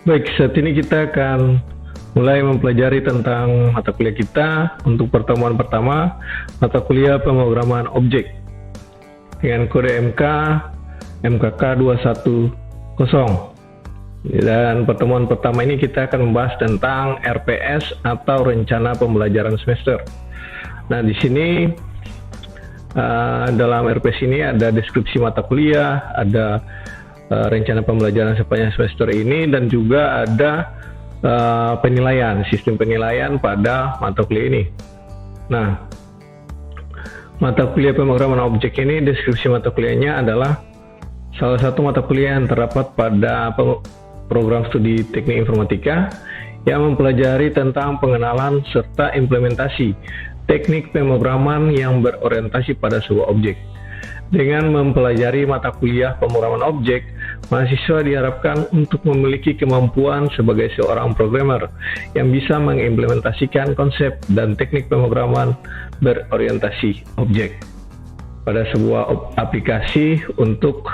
Baik, saat ini kita akan mulai mempelajari tentang mata kuliah kita. Untuk pertemuan pertama, mata kuliah pemrograman objek dengan kode MK MKK 210. Dan pertemuan pertama ini kita akan membahas tentang RPS atau rencana pembelajaran semester. Nah, di sini dalam RPS ini ada deskripsi mata kuliah, ada rencana pembelajaran sepanjang semester ini, dan juga ada penilaian, sistem penilaian pada mata kuliah ini. Nah, mata kuliah pemrograman objek ini, deskripsi mata kuliahnya adalah salah satu mata kuliah yang terdapat pada program studi teknik informatika yang mempelajari tentang pengenalan serta implementasi teknik pemrograman yang berorientasi pada sebuah objek. Dengan mempelajari mata kuliah pemrograman objek, mahasiswa diharapkan untuk memiliki kemampuan sebagai seorang programmer yang bisa mengimplementasikan konsep dan teknik pemrograman berorientasi objek pada sebuah aplikasi untuk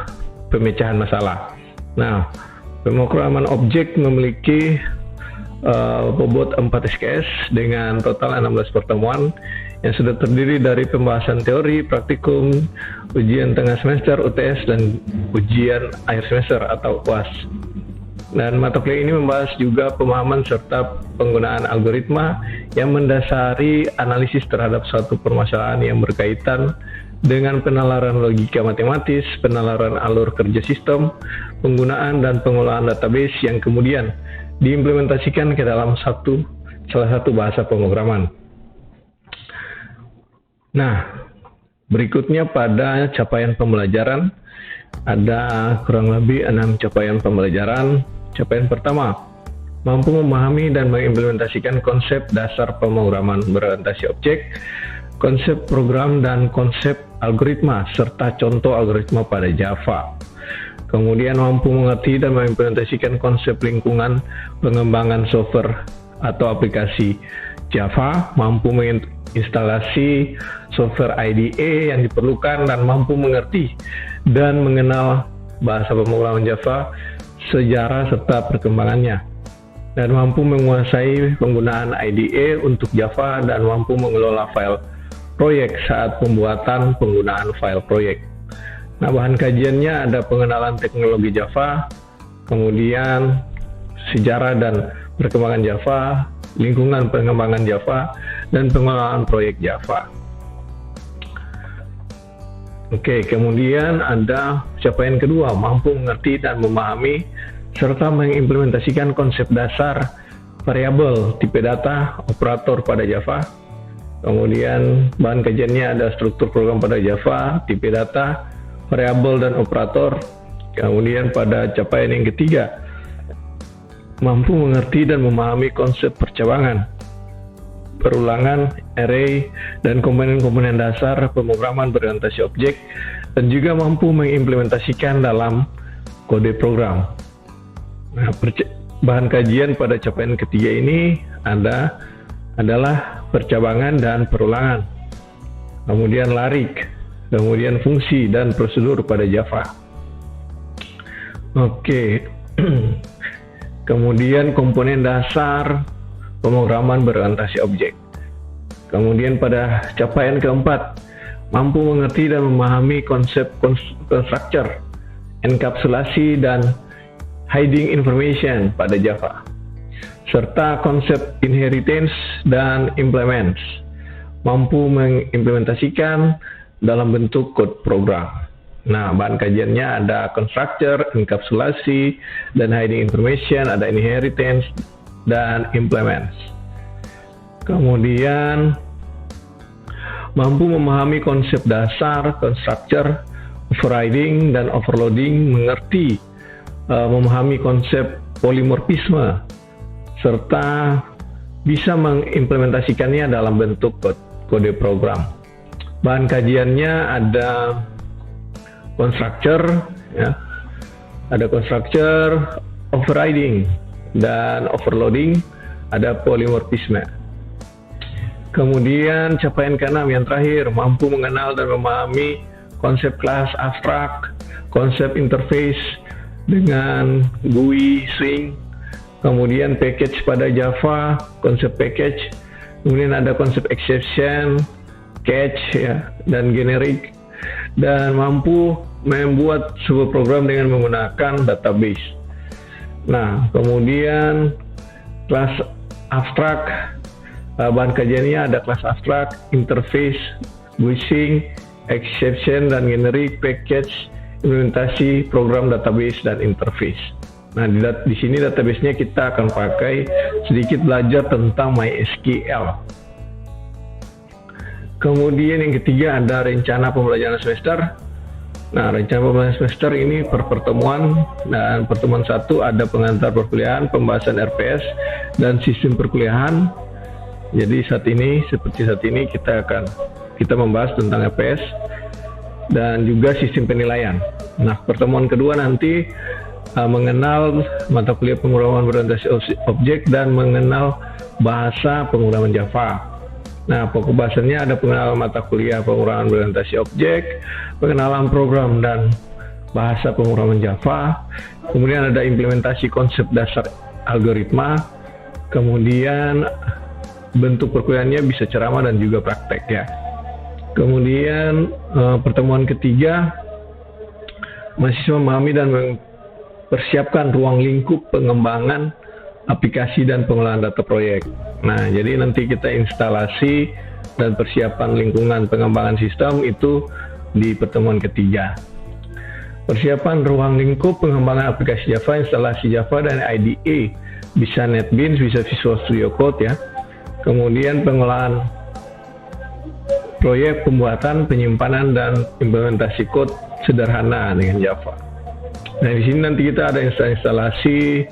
pemecahan masalah. Nah, pemrograman objek memiliki bobot 4 SKS dengan total 16 pertemuan yang sudah terdiri dari pembahasan teori, praktikum, ujian tengah semester UTS, dan ujian akhir semester atau UAS. Dan mata kuliah ini membahas juga pemahaman serta penggunaan algoritma yang mendasari analisis terhadap suatu permasalahan yang berkaitan dengan penalaran logika matematis, penalaran alur kerja sistem, penggunaan dan pengolahan database yang kemudian diimplementasikan ke dalam salah satu bahasa pemrograman. Nah, berikutnya pada capaian pembelajaran, ada kurang lebih 6 capaian pembelajaran. Capaian pertama, mampu memahami dan mengimplementasikan konsep dasar pemrograman berorientasi objek, konsep program dan konsep algoritma, serta contoh algoritma pada Java. Kemudian mampu mengerti dan mengimplementasikan konsep lingkungan pengembangan software atau aplikasi Java, mampu menginstalasi software IDE yang diperlukan, dan mampu mengerti dan mengenal bahasa pemrograman Java, sejarah serta perkembangannya, dan mampu menguasai penggunaan IDE untuk Java, dan mampu mengelola file proyek saat pembuatan penggunaan file proyek. Nah, bahan kajiannya ada pengenalan teknologi Java, kemudian sejarah dan perkembangan Java, lingkungan pengembangan Java, dan pengelolaan proyek Java. Oke, kemudian ada capaian kedua, mampu mengerti dan memahami serta mengimplementasikan konsep dasar variabel, tipe data, operator pada Java. Kemudian bahan kajiannya ada struktur program pada Java, tipe data, variabel dan operator. Kemudian pada capaian yang ketiga, mampu mengerti dan memahami konsep percabangan, perulangan, array, dan komponen-komponen dasar pemrograman berorientasi objek, dan juga mampu mengimplementasikan dalam kode program. Nah, bahan kajian pada capaian ketiga ini adalah percabangan dan perulangan, kemudian larik, kemudian fungsi dan prosedur pada Java. Oke. Kemudian komponen dasar pemrograman berorientasi objek. Kemudian pada capaian keempat, mampu mengerti dan memahami konsep constructor, enkapsulasi, dan hiding information pada Java, serta konsep inheritance dan implements, mampu mengimplementasikan dalam bentuk code program. Nah, bahan kajiannya ada constructor, enkapsulasi, dan hiding information, ada inheritance, dan implements. Kemudian mampu memahami konsep dasar constructor, overriding, dan overloading, mengerti, memahami konsep polimorfisme, serta bisa mengimplementasikannya dalam bentuk kode program. Bahan kajiannya ada constructor, ya, ada constructor, overriding, dan overloading, ada polimorfisme. Kemudian capaian ke-6 yang terakhir, mampu mengenal dan memahami konsep kelas abstrak, konsep interface dengan GUI, swing, kemudian package pada Java, konsep package, kemudian ada konsep exception, catch ya, dan generic, dan mampu membuat sebuah program dengan menggunakan database. Nah, kemudian kelas abstrak, bahan kajiannya ada kelas abstrak, interface, bushing, exception, dan generic, package, implementasi program database dan interface. Nah, di sini database-nya kita akan pakai sedikit belajar tentang MySQL. Kemudian yang ketiga ada rencana pembelajaran semester. Nah, rencana pembelajaran semester ini per pertemuan, dan pertemuan 1 ada pengantar perkuliahan, pembahasan RPS, dan sistem perkuliahan. Jadi seperti saat ini kita membahas tentang RPS dan juga sistem penilaian. Nah, pertemuan kedua nanti mengenal mata kuliah pemrograman berorientasi objek dan mengenal bahasa pemrograman Java. Nah, pokok bahasannya ada pengenalan mata kuliah pemrograman berorientasi objek, pengenalan program dan bahasa pemrograman Java, kemudian ada implementasi konsep dasar algoritma, kemudian bentuk perkuliahannya bisa ceramah dan juga praktek ya. Kemudian pertemuan ketiga, mahasiswa memahami dan persiapkan ruang lingkup pengembangan aplikasi dan pengolahan data proyek. Nah, jadi nanti kita instalasi dan persiapan lingkungan pengembangan sistem itu di pertemuan ketiga. Persiapan ruang lingkup pengembangan aplikasi Java, instalasi Java dan IDE, bisa NetBeans, bisa Visual Studio Code ya. Kemudian pengolahan proyek, pembuatan, penyimpanan, dan implementasi code sederhana dengan Java. Nah, di sini nanti kita ada instalasi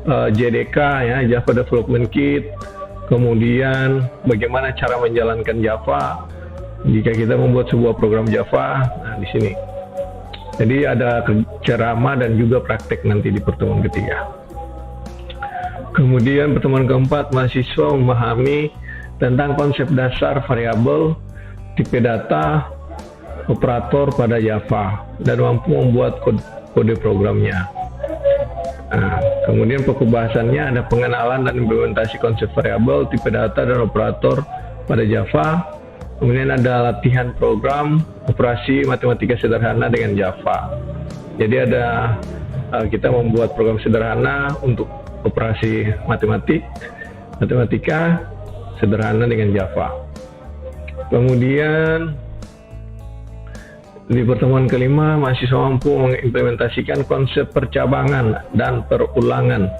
JDK ya, Java Development Kit, kemudian bagaimana cara menjalankan Java jika kita membuat sebuah program Java. Nah, di sini. Jadi ada ceramah dan juga praktek nanti di pertemuan ketiga. Kemudian pertemuan keempat, mahasiswa memahami tentang konsep dasar variabel, tipe data, operator pada Java, dan mampu membuat kode programnya. Nah, kemudian pokok bahasannya ada pengenalan dan implementasi konsep variabel, tipe data, dan operator pada Java. Kemudian ada latihan program operasi matematika sederhana dengan Java. Jadi ada kita membuat program sederhana untuk operasi matematika sederhana dengan Java. Kemudian di pertemuan kelima, mahasiswa mampu mengimplementasikan konsep percabangan dan perulangan.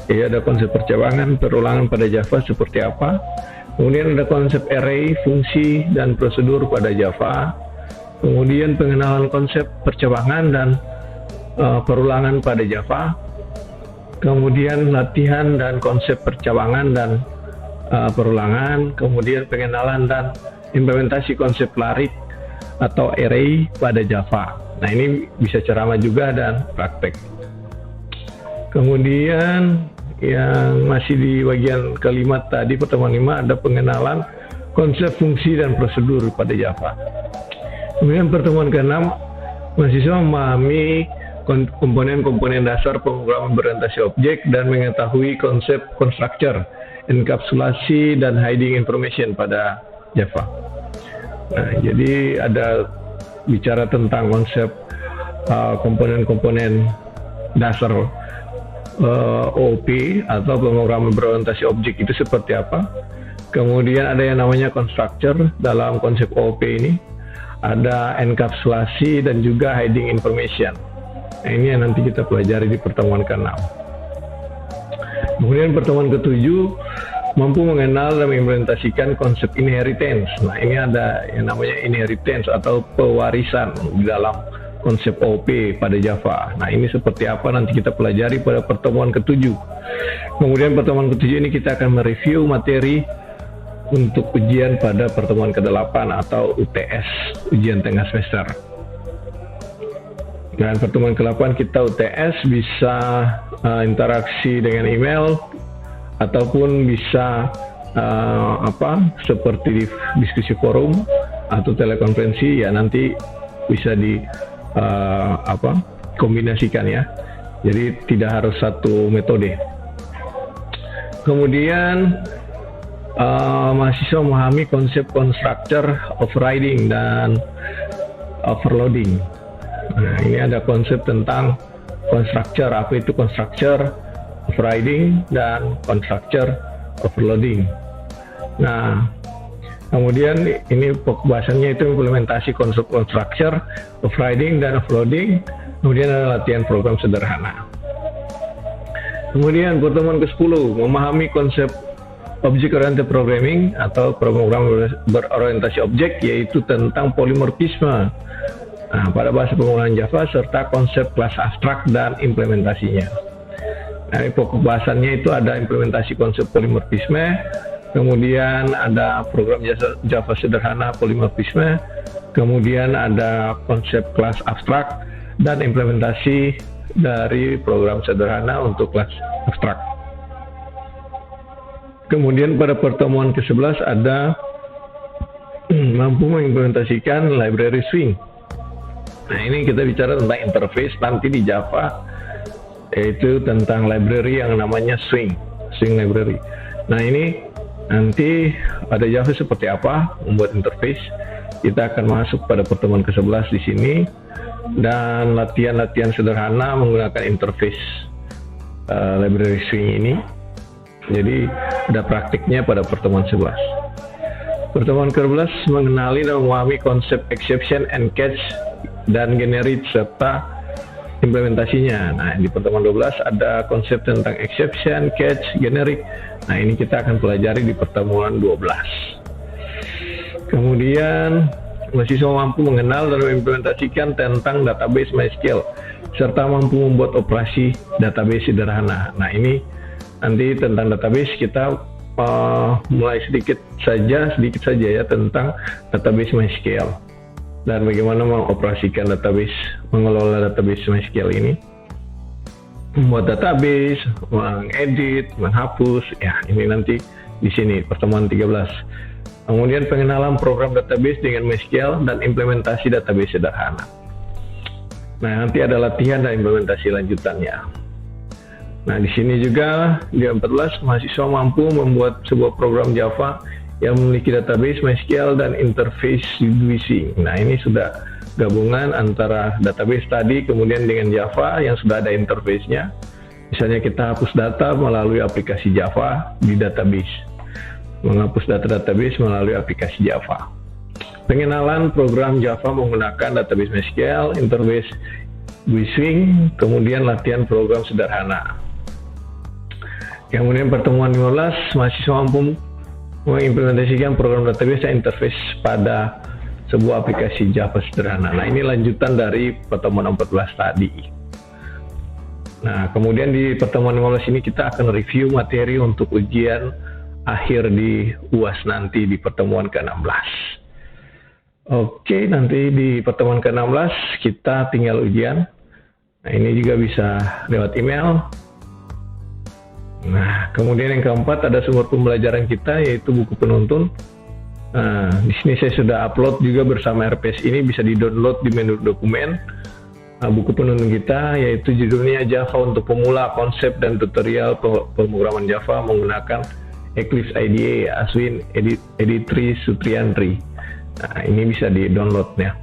Jadi ada konsep percabangan, perulangan pada Java seperti apa. Kemudian ada konsep array, fungsi, dan prosedur pada Java. Kemudian pengenalan konsep percabangan dan perulangan pada Java. Kemudian latihan dan konsep percabangan dan perulangan. Kemudian pengenalan dan implementasi konsep larik atau array pada Java. Nah, ini bisa ceramah juga dan praktek. Kemudian yang masih di bagian kelima tadi, pertemuan 5, ada pengenalan konsep fungsi dan prosedur pada Java. Kemudian pertemuan ke-6, mahasiswa memahami komponen-komponen dasar pemrograman berorientasi objek dan mengetahui konsep constructor, enkapsulasi, dan hiding information pada Java. Nah, jadi ada bicara tentang konsep komponen-komponen dasar OOP atau pemrograman berorientasi objek itu seperti apa. Kemudian ada yang namanya constructor dalam konsep OOP ini, ada enkapsulasi dan juga hiding information. Nah, ini yang nanti kita pelajari di pertemuan ke-6. Kemudian pertemuan ke-7, mampu mengenal dan mengimplementasikan konsep inheritance. Nah, ini ada yang namanya inheritance atau pewarisan di dalam konsep OP pada Java. Nah, ini seperti apa nanti kita pelajari pada pertemuan ke-7. Kemudian pertemuan ke-7 ini kita akan mereview materi untuk ujian pada pertemuan ke-8 atau UTS, ujian tengah semester. Dan pertemuan ke-8 kita UTS bisa interaksi dengan email ataupun bisa seperti di diskusi forum atau telekonferensi ya, nanti bisa di kombinasikan ya. Jadi tidak harus satu metode. Kemudian mahasiswa memahami konsep constructor, overriding, dan overloading. Nah, ini ada konsep tentang constructor, apa itu constructor, overriding, dan constructor overloading. Nah, kemudian ini pembahasannya itu implementasi konsep constructor, overriding, dan overloading. Kemudian ada latihan program sederhana. Kemudian pertemuan ke-10, memahami konsep Object Oriented Programming atau program berorientasi objek, yaitu tentang polimorfisme pada bahasa pemrograman Java serta konsep kelas abstrak dan implementasinya. Nah, pembahasannya itu ada implementasi konsep polimorfisme, kemudian ada program Java sederhana polimorfisme, kemudian ada konsep kelas abstrak dan implementasi dari program sederhana untuk kelas abstrak. Kemudian pada pertemuan ke-11 ada mampu mengimplementasikan library Swing. Nah, ini kita bicara tentang interface nanti di Java, yaitu tentang library yang namanya Swing library. Nah, ini nanti pada Java seperti apa membuat interface. Kita akan masuk pada pertemuan ke-11 di sini dan latihan-latihan sederhana menggunakan interface library Swing ini. Jadi ada praktiknya pada pertemuan 11. Pertemuan ke-12 mengenali dan memahami konsep exception and catch dan generate serta implementasinya. Nah, di pertemuan 12 ada konsep tentang exception, catch, generic. Nah, ini kita akan pelajari di pertemuan 12. Kemudian mahasiswa mampu mengenal dan mengimplementasikan tentang database MySQL serta mampu membuat operasi database sederhana. Nah, ini nanti tentang database kita mulai sedikit saja ya tentang database MySQL dan bagaimana mengoperasikan database, mengelola database MySQL ini, membuat database, mengedit, menghapus. Ya, ini nanti di sini pertemuan 13. Kemudian pengenalan program database dengan MySQL dan implementasi database sederhana. Nah, nanti ada latihan dan implementasi lanjutannya. Nah, di sini juga di 14 mahasiswa mampu membuat sebuah program Java yang memiliki database MySQL dan interface UGC. Nah, ini sudah gabungan antara database tadi kemudian dengan Java yang sudah ada interface-nya. Misalnya kita hapus data melalui aplikasi Java di database, menghapus data database melalui aplikasi Java. Pengenalan program Java menggunakan database MySQL, interface Swing, kemudian latihan program sederhana. Kemudian pertemuan 15, mahasiswa mampu mengimplementasikan program database dan interface pada sebuah aplikasi Java sederhana. Nah, ini lanjutan dari pertemuan 14 tadi. Nah, kemudian di pertemuan 15 ini kita akan review materi untuk ujian akhir di UAS nanti di pertemuan ke-16. Oke, nanti di pertemuan ke-16 kita tinggal ujian. Nah, ini juga bisa lewat email. Nah, kemudian yang keempat ada sumber pembelajaran kita yaitu buku penuntun. Nah, di sini saya sudah upload juga bersama RPS ini, bisa di-download di menu dokumen. Nah, buku penuntun kita yaitu judulnya Java untuk Pemula, Konsep dan Tutorial Pemrograman Java menggunakan Eclipse IDE, Aswin Editri Sutriantri. Nah, ini bisa di-download ya.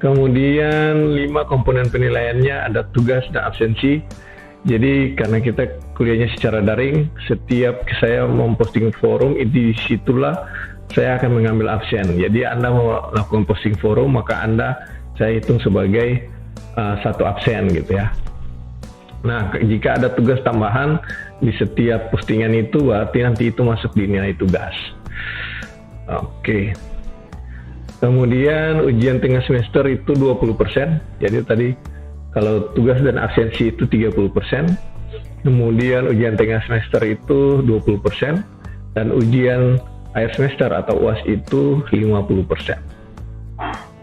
Kemudian 5 komponen penilaiannya ada tugas dan absensi. Jadi karena kita kuliahnya secara daring, setiap saya memposting forum, disitulah saya akan mengambil absen. Jadi Anda mau melakukan posting forum, maka saya hitung sebagai satu absen gitu ya. Nah, jika ada tugas tambahan di setiap postingan itu, berarti nanti itu masuk di nilai tugas. Oke. Kemudian ujian tengah semester itu 20%. Jadi tadi kalau tugas dan absensi itu 30%, kemudian ujian tengah semester itu 20%, dan ujian akhir semester atau UAS itu 50%.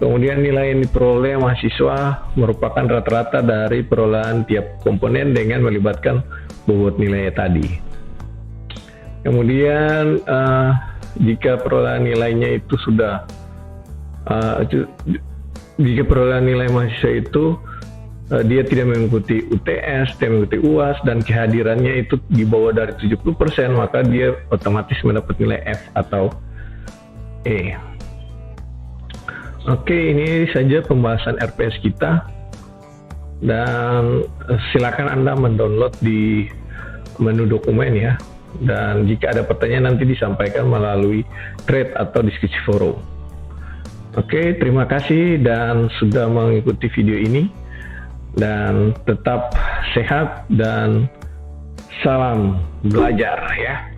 Kemudian nilai yang diperoleh mahasiswa merupakan rata-rata dari perolehan tiap komponen dengan melibatkan bobot nilai tadi. Kemudian jika perolehan nilainya itu sudah jika perolehan nilai mahasiswa itu dia tidak mengikuti UTS, tidak mengikuti UAS, dan kehadirannya itu di bawah dari 70%, maka dia otomatis mendapat nilai F atau E. Oke, ini saja pembahasan RPS kita, dan silakan Anda mendownload di menu dokumen ya, dan jika ada pertanyaan nanti disampaikan melalui thread atau diskusi forum. Oke, terima kasih dan sudah mengikuti video ini, dan tetap sehat dan salam belajar ya.